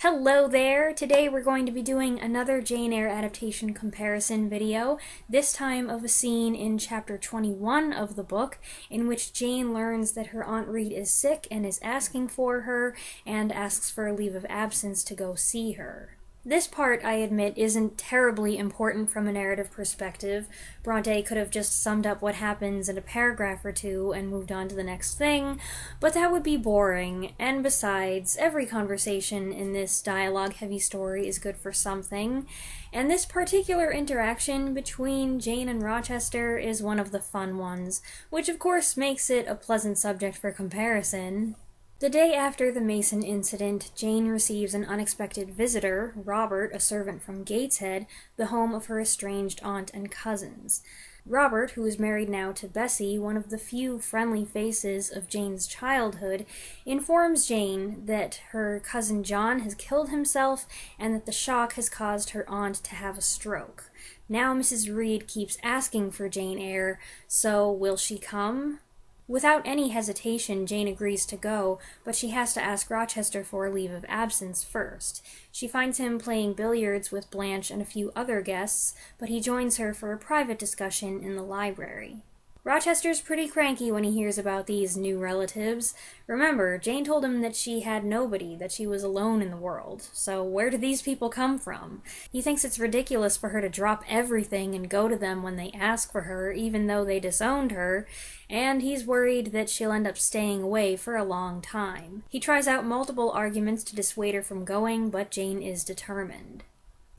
Hello there! Today we're going to be doing another Jane Eyre adaptation comparison video, this time of a scene in chapter 21 of the book, in which Jane learns that her Aunt Reed is sick and is asking for her, and asks for a leave of absence to go see her. This part, I admit, isn't terribly important from a narrative perspective. Bronte could have just summed up what happens in a paragraph or two and moved on to the next thing, but that would be boring, and besides, every conversation in this dialogue-heavy story is good for something, and this particular interaction between Jane and Rochester is one of the fun ones, which of course makes it a pleasant subject for comparison. The day after the Mason incident, Jane receives an unexpected visitor, Robert, a servant from Gateshead, the home of her estranged aunt and cousins. Robert, who is married now to Bessie, one of the few friendly faces of Jane's childhood, informs Jane that her cousin John has killed himself and that the shock has caused her aunt to have a stroke. Now Mrs. Reed keeps asking for Jane Eyre, so will she come? Without any hesitation, Jane agrees to go, but she has to ask Rochester for a leave of absence first. She finds him playing billiards with Blanche and a few other guests, but he joins her for a private discussion in the library. Rochester's pretty cranky when he hears about these new relatives. Remember, Jane told him that she had nobody, that she was alone in the world. So where do these people come from? He thinks it's ridiculous for her to drop everything and go to them when they ask for her, even though they disowned her, and he's worried that she'll end up staying away for a long time. He tries out multiple arguments to dissuade her from going, but Jane is determined.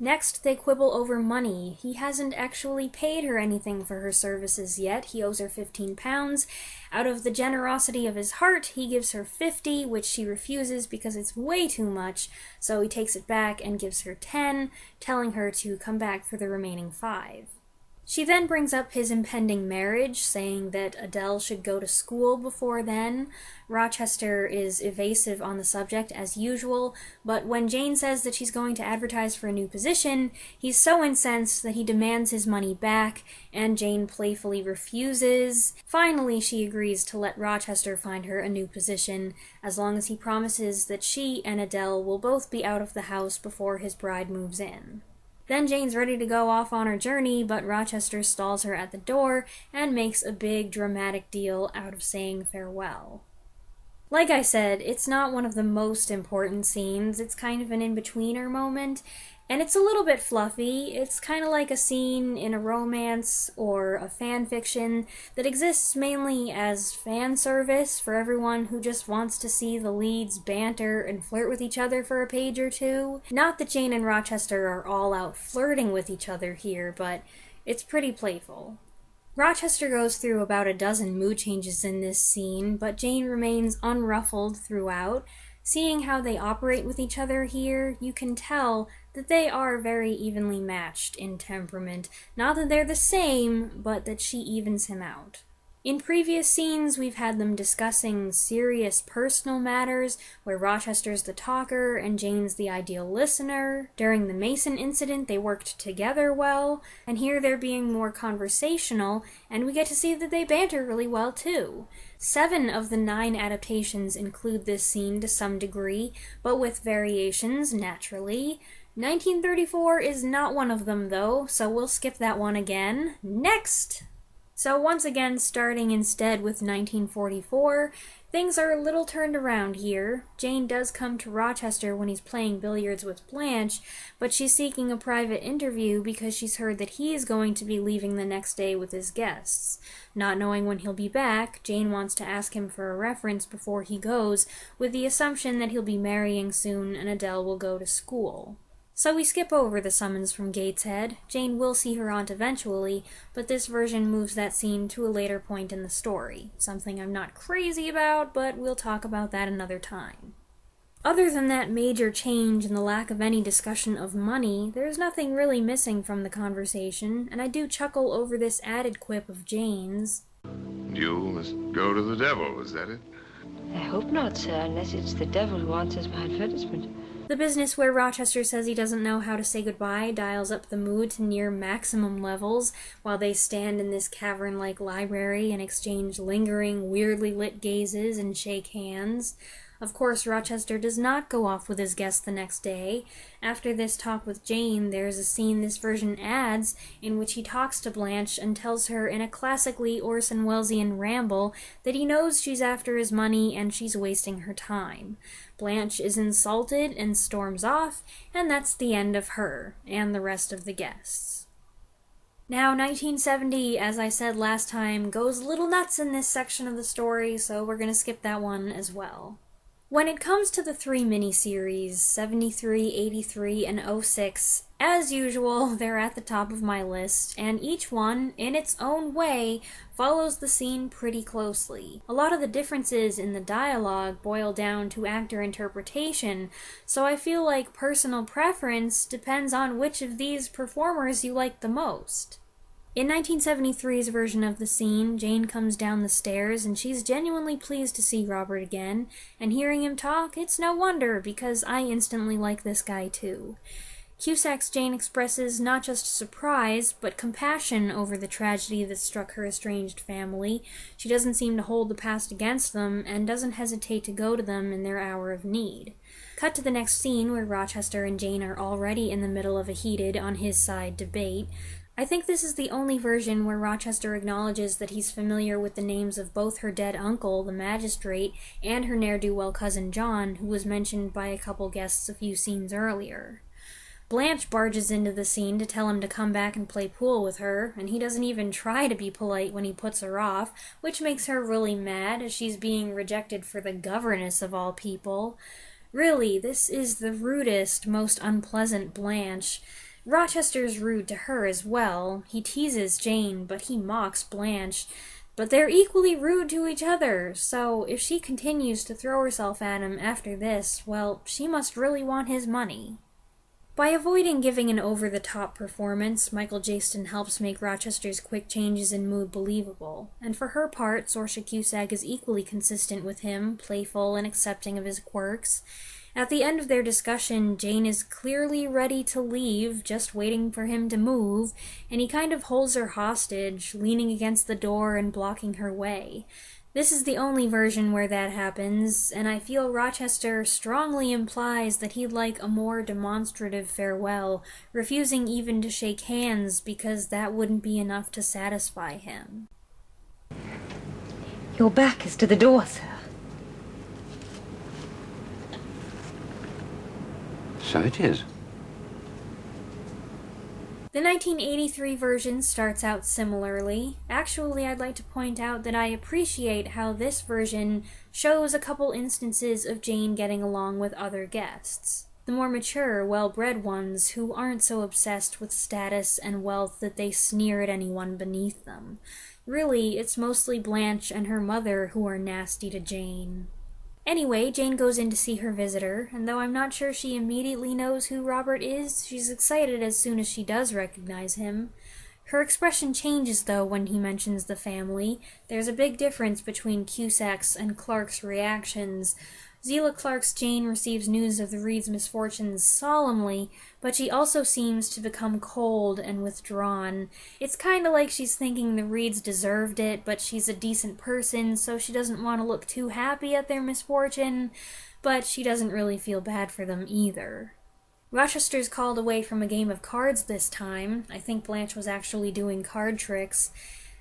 Next, they quibble over money. He hasn't actually paid her anything for her services yet. He owes her £15. Out of the generosity of his heart, he gives her $50, which she refuses because it's way too much, so he takes it back and gives her $10, telling her to come back for the remaining $5. She then brings up his impending marriage, saying that Adele should go to school before then. Rochester is evasive on the subject as usual, but when Jane says that she's going to advertise for a new position, he's so incensed that he demands his money back, and Jane playfully refuses. Finally, she agrees to let Rochester find her a new position, as long as he promises that she and Adele will both be out of the house before his bride moves in. Then Jane's ready to go off on her journey, but Rochester stalls her at the door and makes a big dramatic deal out of saying farewell. Like I said, it's not one of the most important scenes. It's kind of an in-betweener moment, and it's a little bit fluffy. It's kind of like a scene in a romance or a fan fiction that exists mainly as fan service for everyone who just wants to see the leads banter and flirt with each other for a page or two. Not that Jane and Rochester are all out flirting with each other here, but it's pretty playful. Rochester goes through about a dozen mood changes in this scene, but Jane remains unruffled throughout. Seeing how they operate with each other here, you can tell that they are very evenly matched in temperament. Not that they're the same, but that she evens him out. In previous scenes, we've had them discussing serious personal matters, where Rochester's the talker and Jane's the ideal listener. During the Mason incident, they worked together well, and here they're being more conversational, and we get to see that they banter really well too. 7 of the 9 adaptations include this scene to some degree, but with variations, naturally. 1934 is not one of them though, so we'll skip that one again. Next! So once again, starting instead with 1944, things are a little turned around here. Jane does come to Rochester when he's playing billiards with Blanche, but she's seeking a private interview because she's heard that he is going to be leaving the next day with his guests. Not knowing when he'll be back, Jane wants to ask him for a reference before he goes, with the assumption that he'll be marrying soon and Adele will go to school. So we skip over the summons from Gateshead. Jane will see her aunt eventually, but this version moves that scene to a later point in the story. Something I'm not crazy about, but we'll talk about that another time. Other than that major change and the lack of any discussion of money, there's nothing really missing from the conversation, and I do chuckle over this added quip of Jane's. You must go to the devil, is that it? I hope not, sir, unless it's the devil who answers my advertisement. The business where Rochester says he doesn't know how to say goodbye dials up the mood to near maximum levels while they stand in this cavern-like library and exchange lingering, weirdly lit gazes and shake hands. Of course, Rochester does not go off with his guest the next day. After this talk with Jane, there's a scene this version adds in which he talks to Blanche and tells her in a classically Orson Wellesian ramble that he knows she's after his money and she's wasting her time. Blanche is insulted and storms off, and that's the end of her and the rest of the guests. Now, 1970, as I said last time, goes a little nuts in this section of the story, so we're going to skip that one as well. When it comes to the three miniseries, 73, 83, and 06, as usual, they're at the top of my list, and each one, in its own way, follows the scene pretty closely. A lot of the differences in the dialogue boil down to actor interpretation, so I feel like personal preference depends on which of these performers you like the most. In 1973's version of the scene, Jane comes down the stairs and she's genuinely pleased to see Robert again, and hearing him talk, it's no wonder, because I instantly like this guy too. Cusack's Jane expresses not just surprise, but compassion over the tragedy that struck her estranged family. She doesn't seem to hold the past against them, and doesn't hesitate to go to them in their hour of need. Cut to the next scene, where Rochester and Jane are already in the middle of a heated, on-his-side debate. I think this is the only version where Rochester acknowledges that he's familiar with the names of both her dead uncle, the magistrate, and her ne'er-do-well cousin John, who was mentioned by a couple guests a few scenes earlier. Blanche barges into the scene to tell him to come back and play pool with her, and he doesn't even try to be polite when he puts her off, which makes her really mad, as she's being rejected for the governess of all people. Really, this is the rudest, most unpleasant Blanche. Rochester's rude to her as well. He teases Jane, but he mocks Blanche. But they're equally rude to each other, so if she continues to throw herself at him after this, well, she must really want his money. By avoiding giving an over-the-top performance, Michael Jaston helps make Rochester's quick changes in mood believable, and for her part, Saoirse Cusack is equally consistent with him, playful and accepting of his quirks. At the end of their discussion, Jane is clearly ready to leave, just waiting for him to move, and he kind of holds her hostage, leaning against the door and blocking her way. This is the only version where that happens, and I feel Rochester strongly implies that he'd like a more demonstrative farewell, refusing even to shake hands because that wouldn't be enough to satisfy him. Your back is to the door, sir. So it is. The 1983 version starts out similarly. Actually, I'd like to point out that I appreciate how this version shows a couple instances of Jane getting along with other guests. The more mature, well-bred ones who aren't so obsessed with status and wealth that they sneer at anyone beneath them. Really, it's mostly Blanche and her mother who are nasty to Jane. Anyway, Jane goes in to see her visitor, and though I'm not sure she immediately knows who Robert is, she's excited as soon as she does recognize him. Her expression changes, though, when he mentions the family. There's a big difference between Cusack's and Clark's reactions. Zela Clark's Jane receives news of the Reeds' misfortunes solemnly, but she also seems to become cold and withdrawn. It's kinda like she's thinking the Reeds deserved it, but she's a decent person, so she doesn't want to look too happy at their misfortune, but she doesn't really feel bad for them either. Rochester's called away from a game of cards this time. I think Blanche was actually doing card tricks.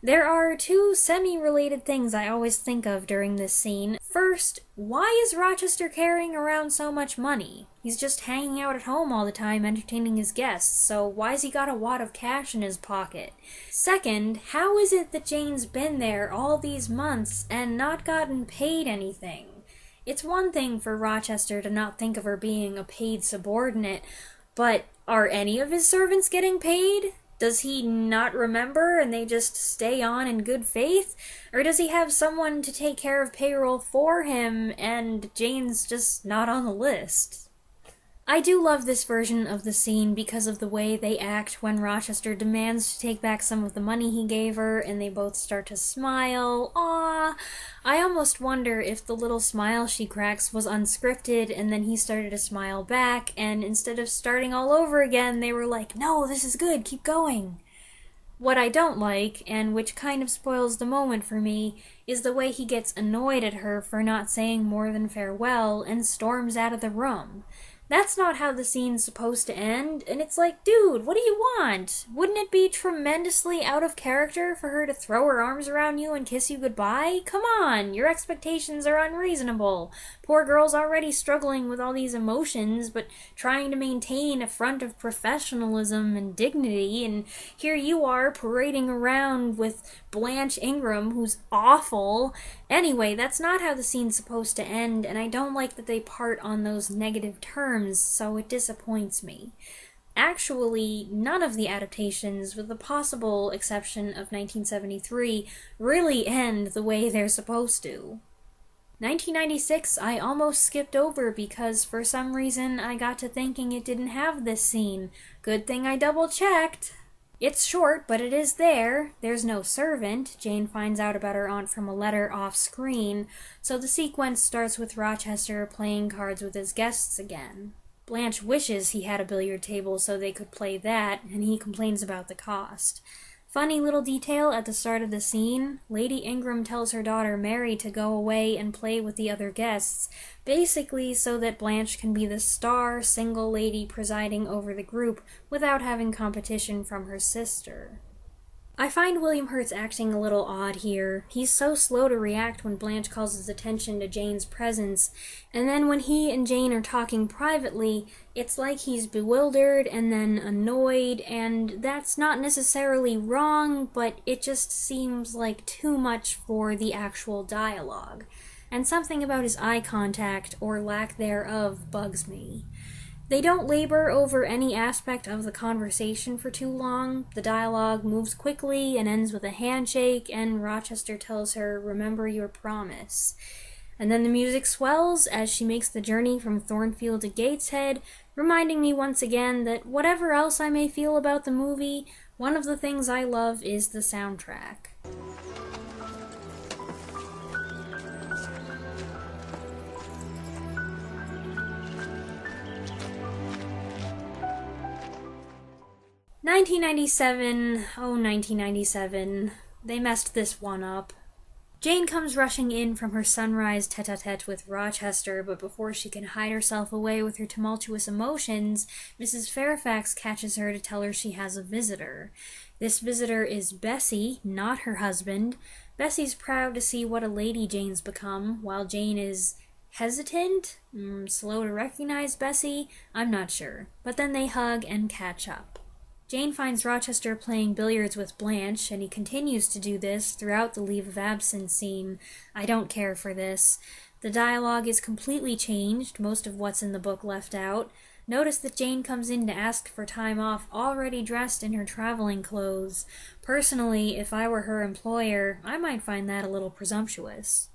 There are two semi-related things I always think of during this scene. First, why is Rochester carrying around so much money? He's just hanging out at home all the time entertaining his guests, so why's he got a wad of cash in his pocket? Second, how is it that Jane's been there all these months and not gotten paid anything? It's one thing for Rochester to not think of her being a paid subordinate, but are any of his servants getting paid? Does he not remember and they just stay on in good faith? Or does he have someone to take care of payroll for him and Jane's just not on the list? I do love this version of the scene because of the way they act when Rochester demands to take back some of the money he gave her and they both start to smile. Aww! I almost wonder if the little smile she cracks was unscripted and then he started to smile back, and instead of starting all over again, they were like, "No, this is good, keep going." What I don't like, and which kind of spoils the moment for me, is the way he gets annoyed at her for not saying more than farewell and storms out of the room. That's not how the scene's supposed to end, and it's like, dude, what do you want? Wouldn't it be tremendously out of character for her to throw her arms around you and kiss you goodbye? Come on, your expectations are unreasonable. Poor girl's already struggling with all these emotions, but trying to maintain a front of professionalism and dignity, and here you are parading around with Blanche Ingram, who's awful. Anyway, that's not how the scene's supposed to end, and I don't like that they part on those negative terms, so it disappoints me. Actually, none of the adaptations, with the possible exception of 1973, really end the way they're supposed to. 1996 I almost skipped over because for some reason I got to thinking it didn't have this scene. Good thing I double-checked. It's short, but it is there. There's no servant. Jane finds out about her aunt from a letter off-screen, so the sequence starts with Rochester playing cards with his guests again. Blanche wishes he had a billiard table so they could play that, and he complains about the cost. Funny little detail at the start of the scene, Lady Ingram tells her daughter Mary to go away and play with the other guests, basically so that Blanche can be the star single lady presiding over the group without having competition from her sister. I find William Hurt's acting a little odd here. He's so slow to react when Blanche calls his attention to Jane's presence, and then when he and Jane are talking privately, it's like he's bewildered and then annoyed, and that's not necessarily wrong, but it just seems like too much for the actual dialogue. And something about his eye contact, or lack thereof, bugs me. They don't labor over any aspect of the conversation for too long. The dialogue moves quickly and ends with a handshake, and Rochester tells her, "Remember your promise." And then the music swells as she makes the journey from Thornfield to Gateshead, reminding me once again that whatever else I may feel about the movie, one of the things I love is the soundtrack. Oh, 1997, they messed this one up. Jane comes rushing in from her sunrise tete-a-tete with Rochester, but before she can hide herself away with her tumultuous emotions, Mrs. Fairfax catches her to tell her she has a visitor. This visitor is Bessie, not her husband. Bessie's proud to see what a lady Jane's become, while Jane is hesitant, slow to recognize Bessie, I'm not sure. But then they hug and catch up. Jane finds Rochester playing billiards with Blanche, and he continues to do this throughout the leave of absence scene. I don't care for this. The dialogue is completely changed, most of what's in the book left out. Notice that Jane comes in to ask for time off already dressed in her traveling clothes. Personally, if I were her employer, I might find that a little presumptuous.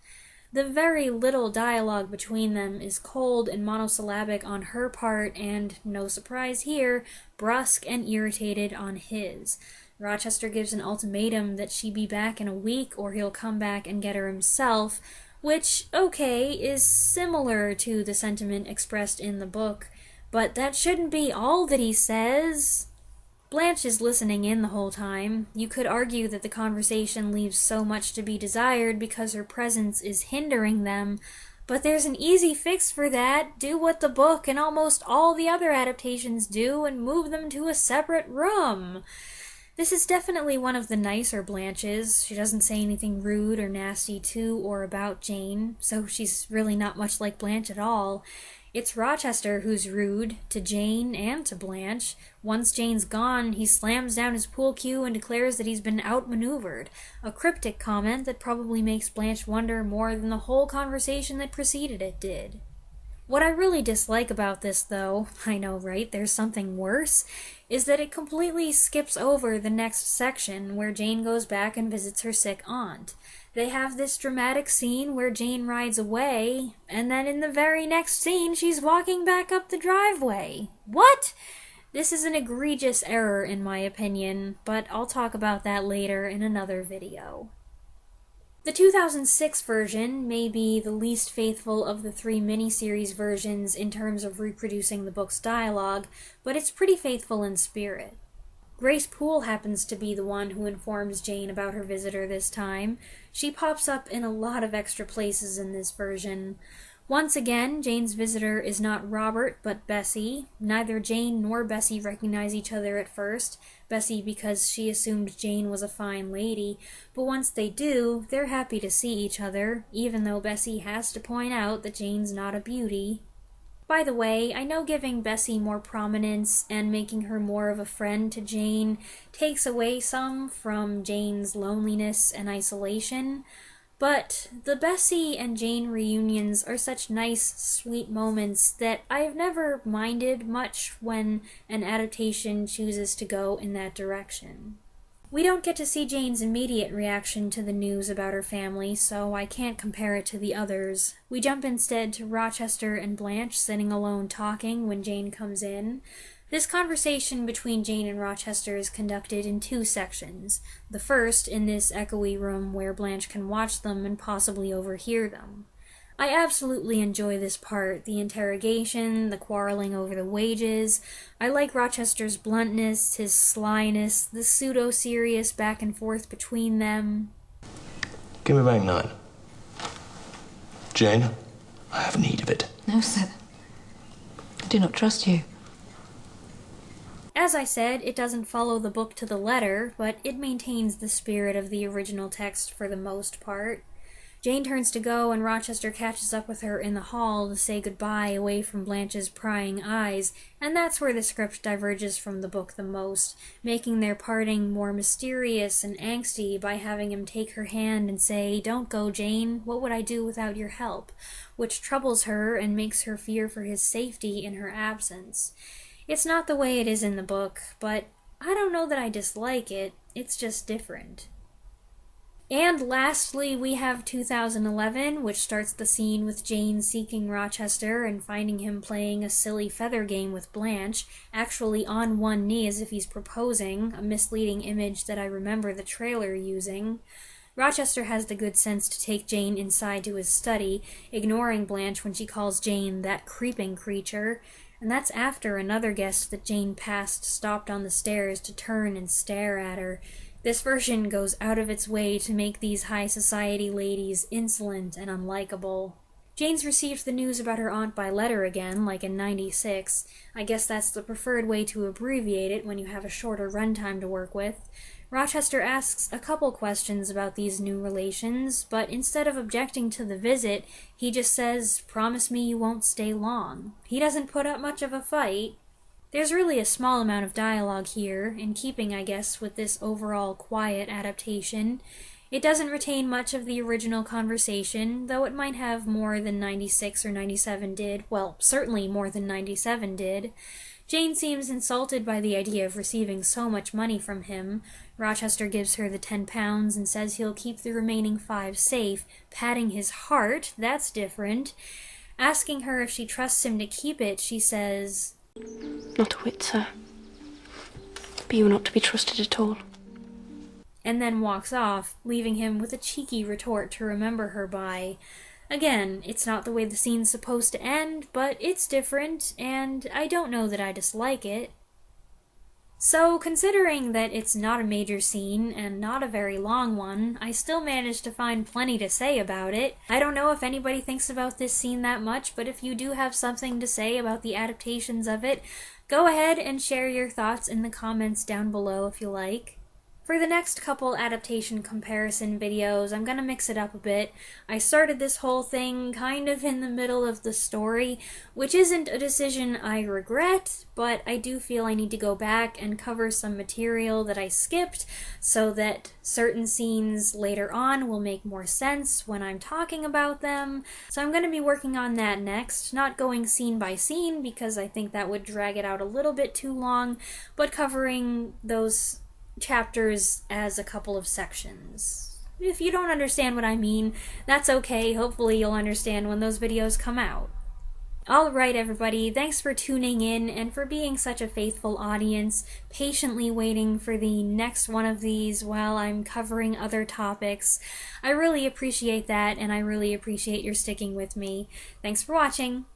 The very little dialogue between them is cold and monosyllabic on her part, and, no surprise here, brusque and irritated on his. Rochester gives an ultimatum that she be back in a week or he'll come back and get her himself, which, okay, is similar to the sentiment expressed in the book, but that shouldn't be all that he says. Blanche is listening in the whole time. You could argue that the conversation leaves so much to be desired because her presence is hindering them, but there's an easy fix for that. Do what the book and almost all the other adaptations do and move them to a separate room. This is definitely one of the nicer Blanches. She doesn't say anything rude or nasty to or about Jane, so she's really not much like Blanche at all. It's Rochester who's rude, to Jane and to Blanche. Once Jane's gone, he slams down his pool cue and declares that he's been outmaneuvered, a cryptic comment that probably makes Blanche wonder more than the whole conversation that preceded it did. What I really dislike about this, though, I know, right, there's something worse, is that it completely skips over the next section where Jane goes back and visits her sick aunt. They have this dramatic scene where Jane rides away, and then in the very next scene she's walking back up the driveway. What? This is an egregious error in my opinion, but I'll talk about that later in another video. The 2006 version may be the least faithful of the three miniseries versions in terms of reproducing the book's dialogue, but it's pretty faithful in spirit. Grace Poole happens to be the one who informs Jane about her visitor this time. She pops up in a lot of extra places in this version. Once again, Jane's visitor is not Robert, but Bessie. Neither Jane nor Bessie recognize each other at first. Bessie because she assumed Jane was a fine lady, but once they do, they're happy to see each other, even though Bessie has to point out that Jane's not a beauty. By the way, I know giving Bessie more prominence and making her more of a friend to Jane takes away some from Jane's loneliness and isolation, but the Bessie and Jane reunions are such nice, sweet moments that I've never minded much when an adaptation chooses to go in that direction. We don't get to see Jane's immediate reaction to the news about her family, so I can't compare it to the others. We jump instead to Rochester and Blanche sitting alone talking when Jane comes in. This conversation between Jane and Rochester is conducted in 2 sections. The first in this echoey room where Blanche can watch them and possibly overhear them. I absolutely enjoy this part, the interrogation, the quarreling over the wages. I like Rochester's bluntness, his slyness, the pseudo-serious back and forth between them. Give me back 9. Jane, I have need of it. No, sir. I do not trust you. As I said, it doesn't follow the book to the letter, but it maintains the spirit of the original text for the most part. Jane turns to go and Rochester catches up with her in the hall to say goodbye away from Blanche's prying eyes, and that's where the script diverges from the book the most, making their parting more mysterious and angsty by having him take her hand and say, "Don't go, Jane, what would I do without your help?" which troubles her and makes her fear for his safety in her absence. It's not the way it is in the book, but I don't know that I dislike it, it's just different. And lastly, we have 2011, which starts the scene with Jane seeking Rochester and finding him playing a silly feather game with Blanche, actually on one knee as if he's proposing, a misleading image that I remember the trailer using. Rochester has the good sense to take Jane inside to his study, ignoring Blanche when she calls Jane that creeping creature, and that's after another guest that Jane passed stopped on the stairs to turn and stare at her. This version goes out of its way to make these high society ladies insolent and unlikable. Jane's received the news about her aunt by letter again, like in 96. I guess that's the preferred way to abbreviate it when you have a shorter runtime to work with. Rochester asks a couple questions about these new relations, but instead of objecting to the visit, he just says, "Promise me you won't stay long." He doesn't put up much of a fight. There's really a small amount of dialogue here, in keeping, I guess, with this overall quiet adaptation. It doesn't retain much of the original conversation, though it might have more than 96 or 97 did. Well, certainly more than 97 did. Jane seems insulted by the idea of receiving so much money from him. Rochester gives her the £10 and says he'll keep the remaining 5 safe, patting his heart, that's different. Asking her if she trusts him to keep it, she says, "Not a whit, sir. But you are not to be trusted at all." And then walks off, leaving him with a cheeky retort to remember her by. Again, it's not the way the scene's supposed to end, but it's different, and I don't know that I dislike it. So, considering that it's not a major scene, and not a very long one, I still managed to find plenty to say about it. I don't know if anybody thinks about this scene that much, but if you do have something to say about the adaptations of it, go ahead and share your thoughts in the comments down below if you like. For the next couple adaptation comparison videos, I'm gonna mix it up a bit. I started this whole thing kind of in the middle of the story, which isn't a decision I regret, but I do feel I need to go back and cover some material that I skipped so that certain scenes later on will make more sense when I'm talking about them. So I'm gonna be working on that next, not going scene by scene because I think that would drag it out a little bit too long, but covering those chapters as a couple of sections. If you don't understand what I mean, that's okay. Hopefully you'll understand when those videos come out. Alright everybody, thanks for tuning in and for being such a faithful audience, patiently waiting for the next one of these while I'm covering other topics. I really appreciate that, and I really appreciate your sticking with me. Thanks for watching.